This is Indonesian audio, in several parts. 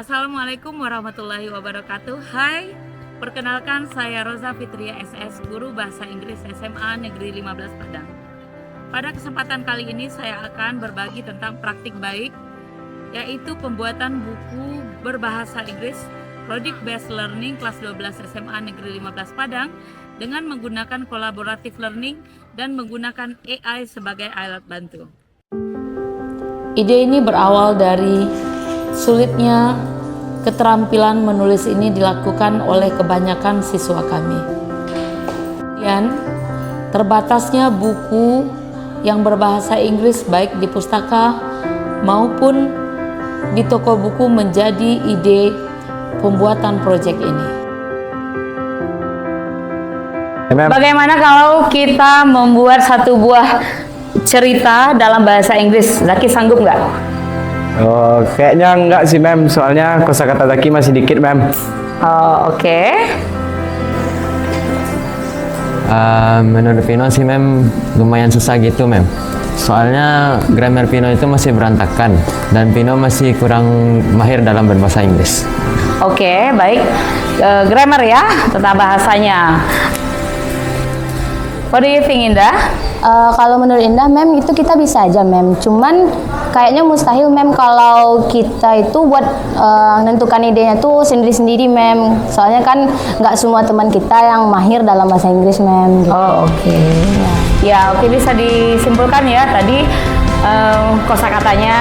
Assalamualaikum warahmatullahi wabarakatuh. Hai, perkenalkan saya Roza Fitria SS, guru bahasa Inggris SMA Negeri 15 Padang. Pada kesempatan kali ini saya akan berbagi tentang praktik baik, yaitu pembuatan buku berbahasa Inggris Project Based Learning kelas 12 SMA Negeri 15 Padang dengan menggunakan collaborative learning dan menggunakan AI sebagai alat bantu. Ide ini berawal dari sulitnya keterampilan menulis ini dilakukan oleh kebanyakan siswa kami. Dan terbatasnya buku yang berbahasa Inggris baik di pustaka maupun di toko buku menjadi ide pembuatan proyek ini. Bagaimana kalau kita membuat satu buah cerita dalam bahasa Inggris? Zaki sanggup nggak? Oh, kayaknya enggak sih, Mem. Soalnya kosakata Zaki masih dikit, Mem. Oh, oke. Menurut Pino sih, Mem, lumayan susah gitu, Mem. Soalnya grammar Pino itu masih berantakan dan Pino masih kurang mahir dalam berbahasa Inggris. Oke, baik. Grammar ya, tentang bahasanya. What do you think, Indah? Kalau menurut Indah, Mem, itu kita bisa aja, Mem. Cuman kayaknya mustahil, Mem, kalau kita itu buat menentukan idenya tuh sendiri-sendiri, Mem. Soalnya kan nggak semua teman kita yang mahir dalam bahasa Inggris, Mem. Gitu. Oh, oke. Ya, oke, bisa disimpulkan ya tadi kosakatanya.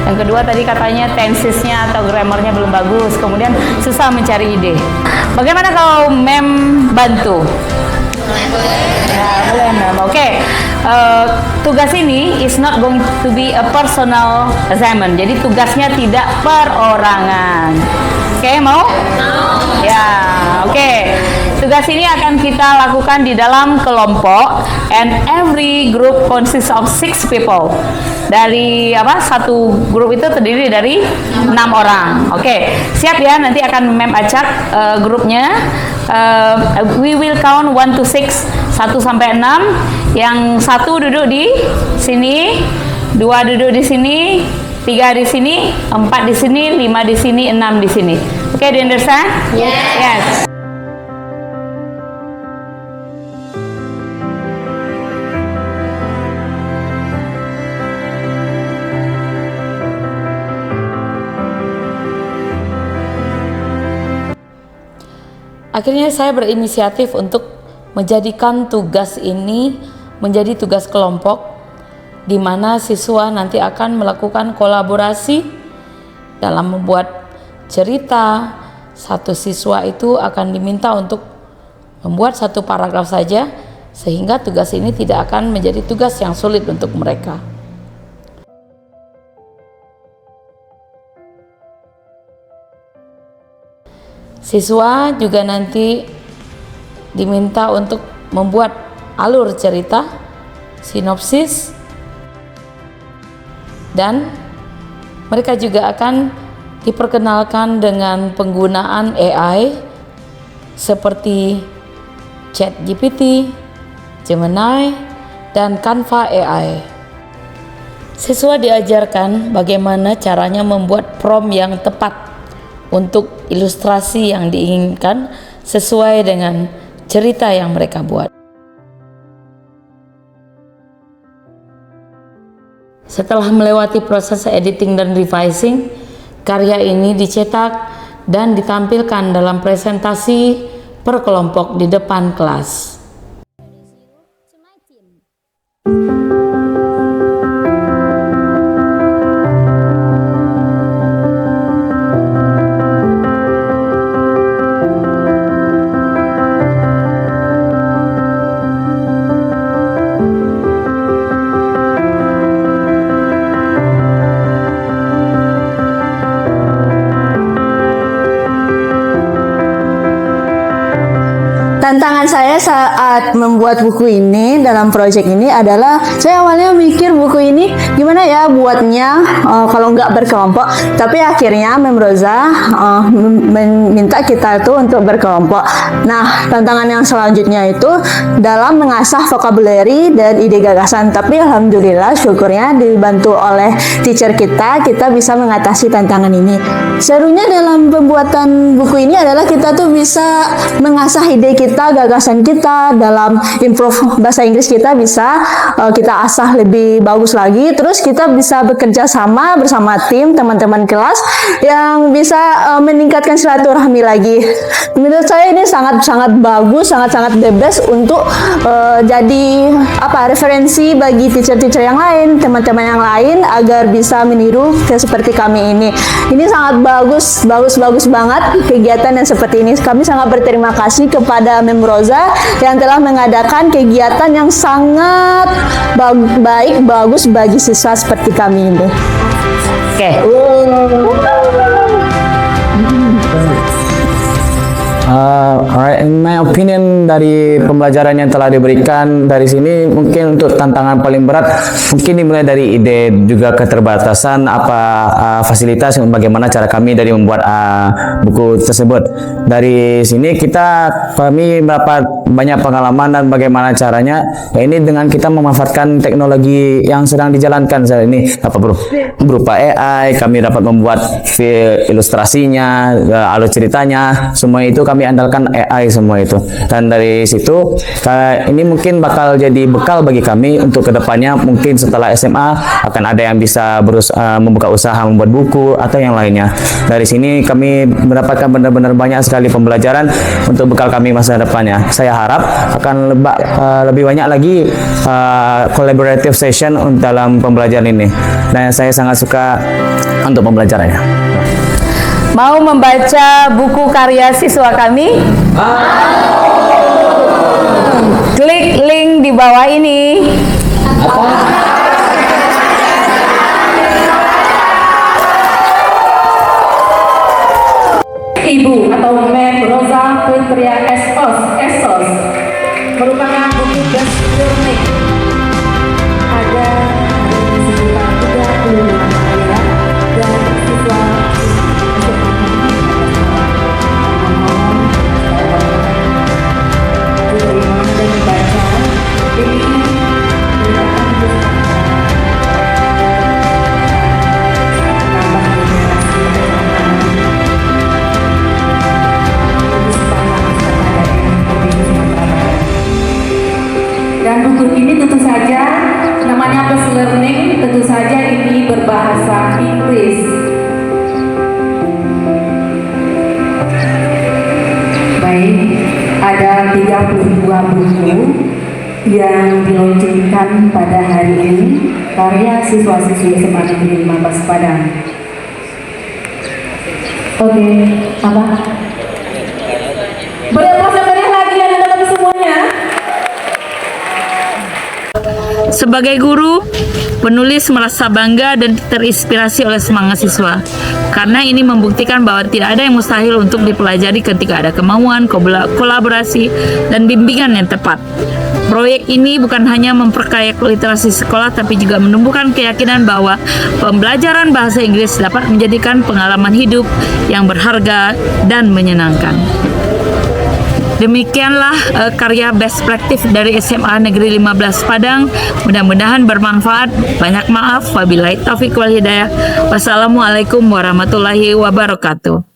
Yang kedua tadi katanya tensesnya atau grammarnya belum bagus. Kemudian susah mencari ide. Bagaimana kalau Mem bantu? Ya, boleh, Mem. Oke. Tugas ini is not going to be a personal assignment. Jadi tugasnya tidak perorangan. Oke, mau? Ya, oke. Tugas ini akan kita lakukan di dalam kelompok, and every group consists of 6 people. Dari satu grup itu terdiri dari 6 orang. Oke, siap ya? Nanti akan Mem acak grupnya. We will count 1 to 6, 1 sampai 6. Yang 1 duduk di sini, 2 duduk di sini, 3 di sini, 4 di sini, 5 di sini, 6 di sini. Oke, do you understand? Yes. Akhirnya saya berinisiatif untuk menjadikan tugas ini menjadi tugas kelompok, di mana siswa nanti akan melakukan kolaborasi dalam membuat cerita. Satu siswa itu akan diminta untuk membuat 1 paragraf saja, sehingga tugas ini tidak akan menjadi tugas yang sulit untuk mereka. Siswa juga nanti diminta untuk membuat alur cerita, sinopsis, dan mereka juga akan diperkenalkan dengan penggunaan AI seperti ChatGPT, Gemini, dan Canva AI. Siswa diajarkan bagaimana caranya membuat prompt yang tepat untuk ilustrasi yang diinginkan sesuai dengan cerita yang mereka buat. Setelah melewati proses editing dan revising, karya ini dicetak dan ditampilkan dalam presentasi per kelompok di depan kelas. tantangan saya saat membuat buku ini dalam proyek ini adalah saya awalnya mikir buku ini gimana ya buatnya kalau nggak berkelompok, tapi akhirnya Mem Rosa meminta kita tuh untuk berkelompok. Nah, tantangan yang selanjutnya itu dalam mengasah vocabulary dan ide gagasan, tapi alhamdulillah syukurnya dibantu oleh teacher kita bisa mengatasi tantangan ini. Serunya dalam pembuatan buku ini adalah kita tuh bisa mengasah ide kita, gagasan kita, dalam improve bahasa Inggris kita bisa kita asah lebih bagus lagi. Terus kita bisa bekerja sama bersama tim teman-teman kelas yang bisa meningkatkan silaturahmi lagi. Menurut saya ini sangat-sangat bagus, sangat-sangat the best untuk jadi referensi bagi teacher-teacher yang lain, teman-teman yang lain agar bisa meniru seperti kami ini. Ini sangat bagus banget kegiatan yang seperti ini. Kami sangat berterima kasih kepada Mem Rosa yang telah mengadakan kegiatan yang sangat bagus bagi siswa seperti kami ini. Oke. Alright, in my opinion dari pembelajaran yang telah diberikan dari sini, mungkin untuk tantangan paling berat mungkin dimulai dari ide, juga keterbatasan fasilitas, bagaimana cara kami dari membuat buku tersebut. Dari sini kami mendapat banyak pengalaman dan bagaimana caranya. Ini dengan kita memanfaatkan teknologi yang sedang dijalankan saat ini, berupa AI, kami dapat membuat ilustrasinya, alur ceritanya, semua itu kami andalkan AI semua itu. Dan dari situ ini mungkin bakal jadi bekal bagi kami untuk kedepannya. Mungkin setelah SMA akan ada yang bisa membuka usaha membuat buku atau yang lainnya. Dari sini kami mendapatkan benar-benar banyak sekali pembelajaran untuk bekal kami masa depannya. Saya harap akan lebih banyak lagi collaborative session dalam pembelajaran ini, dan saya sangat suka untuk pembelajarannya. Mau membaca buku karya siswa kami? Klik link di bawah ini. Ibu atau Mem Rosa Fitria SOS merupakan buku best learning. Ada sekitar 35 karya dan siswa diterima dan dibaca. Ini dan buku ini tentu saja namanya Best Learning, tentu saja ini berbahasa Inggris. Baik, ada 32 buku yang diluncurkan pada hari ini karya siswa-siswi SMA Negeri 15 Padang. Oke, apa? Beraplaus yang banyak lagi dan dapat semuanya. Sebagai guru, penulis merasa bangga dan terinspirasi oleh semangat siswa, karena ini membuktikan bahwa tidak ada yang mustahil untuk dipelajari ketika ada kemauan, kolaborasi, dan bimbingan yang tepat. Proyek ini bukan hanya memperkaya literasi sekolah, tapi juga menumbuhkan keyakinan bahwa pembelajaran bahasa Inggris dapat menjadikan pengalaman hidup yang berharga dan menyenangkan. Demikianlah karya best practice dari SMA Negeri 15 Padang. Mudah-mudahan bermanfaat. Banyak maaf. Wabillahi taufiq wal hidayah. Wassalamualaikum warahmatullahi wabarakatuh.